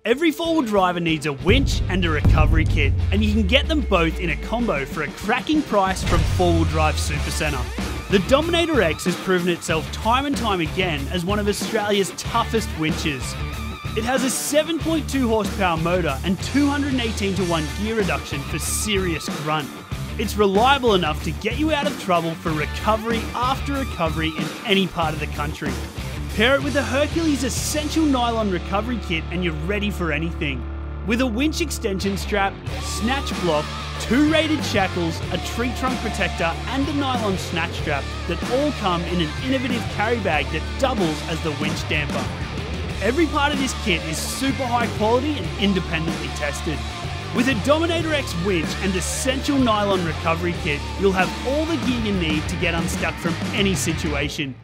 Every 4-wheel driver needs a winch and a recovery kit, and you can get them both in a combo for a cracking price from 4WDrive Supacentre. The Dominator X has proven itself time and time again as one of Australia's toughest winches. It has a 7.2 horsepower motor and 218:1 gear reduction for serious grunt. It's reliable enough to get you out of trouble for recovery after recovery in any part of the country. Pair it with the Hercules Essential Nylon Recovery Kit and you're ready for anything. With a winch extension strap, snatch block, 2 rated shackles, a tree trunk protector and a nylon snatch strap that all come in an innovative carry bag that doubles as the winch damper. Every part of this kit is super high quality and independently tested. With a Dominator X winch and Essential Nylon Recovery Kit, you'll have all the gear you need to get unstuck from any situation.